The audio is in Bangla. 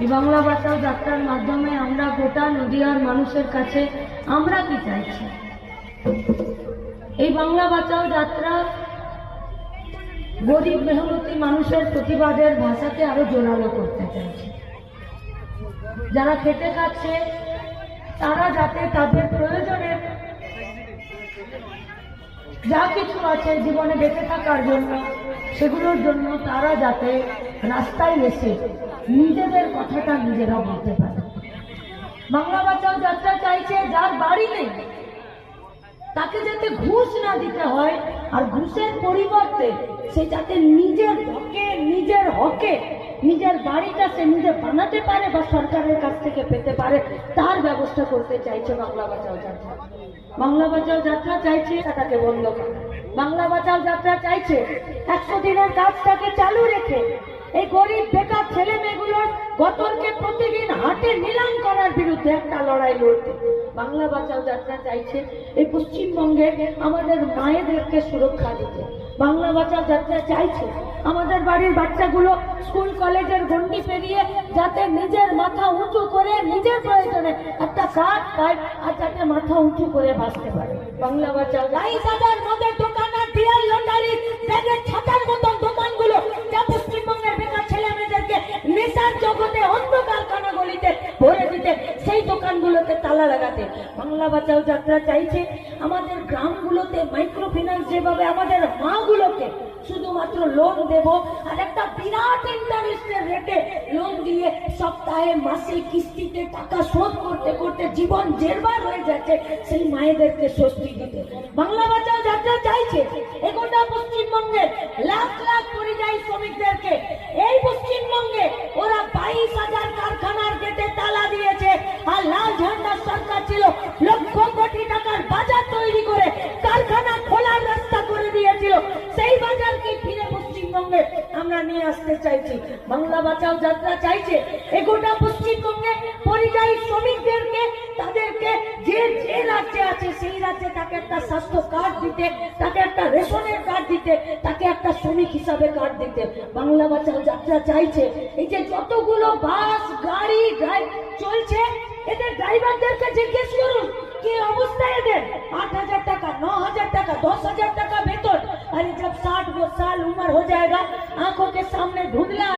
এই বাংলা বাঁচাও যাত্রার মাধ্যমে আমরা গোটা নদিয়ার মানুষের কাছে আমরা কি চাইছি, এই বাংলা বাঁচাও যাত্রা গরিব মেহনতি মানুষের প্রতিবাদের ভাষাকে আরো জোরালো করতে চাইছে। যারা খেটে খাচ্ছে তারা যাতে তাদের প্রয়োজনের যা কিছু আছে জীবনে বেঁচে থাকার জন্য সেগুলোর জন্য তারা যাতে রাস্তায় এসে নিজেদের কথাটা নিজেরা বলতে পারে। বাংলা বাঁচাও যাত্রা চাইছে যার বাড়ি নেই তাকে যাতে ঘুষ না দিতে হয়, আর ঘুষের পরিবর্তে সে যাতে নিজের হকে নিজের বাড়িটা সে নিজে বানাতে পারে বা সরকারের কাছ থেকে পেতে পারে, তার ব্যবস্থা করতে চাইছে বাংলা বাঁচাও যাত্রা। বাংলা বাঁচাও যাত্রা চাইছে টাকাকে বন্ধ করা। বাংলা বাঁচাও যাত্রা চাইছে 100 দিনের কাজটাকে চালু রেখে এই গরিব বেকার ছেলে মেয়েগুলোর গতরকে প্রতিদিন হাটে নিলাম করার বিরুদ্ধে একটা লড়াই লড়তে। বাংলা বাঁচাও যাত্রা চাইছে এই পশ্চিমবঙ্গে আমাদের মায়েদেরকে সুরক্ষা দিতে। বাংলা বাঁচাও যাত্রা চাইছে আমাদের বাড়ির বাচ্চাগুলো স্কুল কলেজের গণ্ডি পেরিয়ে যাতে নিজের মাথা উঁচু করে নিজের প্রয়োজনে একটা কাজ পায় আর যাতে মাথা উঁচু করে বাঁচতে পারে। বাংলা বাঁচাও রাইসাদার মধ্যে দোকান আর ডিয়ার লটারি ব্যাগের ছাতার মতন দোকানগুলো যা পশ্চিমবঙ্গের বেকার ছেলে মেয়েদেরকে নেশার জগতে অন্ধকার কানাগলিতে ভরে দিতে, সেই দোকানগুলোতে তালা লাগাতে। বাংলা বাঁচাও যাত্রা চাইছে আমাদের গ্রামগুলোতে মাইক্রো ফিন্যান্স যেভাবে আমাদের মাগুলোকে শুধুমাত্র লোন দেব আর একটা বিরাট ইন্টারেস্টের রেটে লোন দিয়ে সপ্তাহে মাসে কিস্তিতে টাকা শোধ করতে করতে জীবন জেরবার হয়ে যাচ্ছে, সেই মায়েদেরকে স্বস্তি দিতে। বাংলা বাঁচাও যাত্রা চাইছে গোটা পশ্চিমবঙ্গে লাখ লাখ পরিযায়ী শ্রমিকদেরকে এই পশ্চিমবঙ্গে ওরা 22,000 কারখানার গেটে তালা দিয়েছে, আর লাল ঝান্ডার সরকার ছিল লক্ষ কোটি টাকার বাজার তৈরি করে কারখানা খোলার রাস্তা করে দিয়েছিল। সেই বাজারকে ফিরে পশ্চিমবঙ্গে আমরা নিয়ে আসতে চাইছি। বাংলা বাঁচাও যাত্রা চাইছে গোটা পশ্চিমবঙ্গে পরিযায়ী শ্রমিকদেরকে তাদেরকে যে যে রাজ্যে আছে সেই রাজ্যে তাকে একটা স্বাস্থ্য কার্ড দিতে, তাকে একটা রেশনের কার্ড দিতে, তাকে একটা শ্রমিক হিসাবে কার্ড দিতে। বাংলা বাঁচাও যাত্রা চাইছে এই যে যতগুলো বাস গাড়ি চলছে এদের ড্রাইভারদেরকে জিজ্ঞেস করুন কি অবস্থা এদের। 8,000 টাকা, 9,000 টাকা, 10,000 টাকা वेतन, अरे जब 60 साल उम्र हो जाएगा आंखों के सामने धुंधला